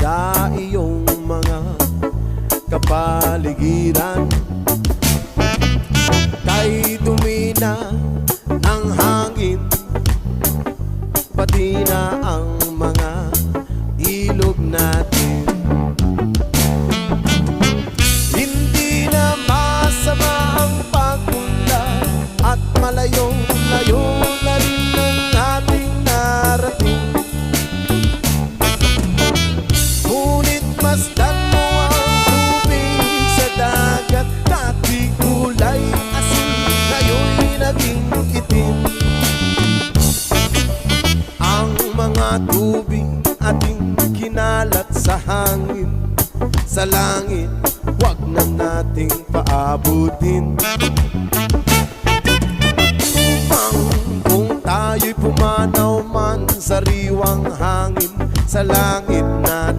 sa iyong mga kapaligiran. Kay dumi na ng hangin, pati na ang mga ilog natin. Hindi na masama ang pagpunta at malayong-layo na rin ang ating narating. Ngunit masdan mo ang tubig sa dagat, dati kulay asin, ngayon'y naging itim. Ang mga tubig ating kinalat sa hangin, sa langit wag na nating paabutin. Kung tayo'y pumanaw man sa riwang hangin, sa langit natin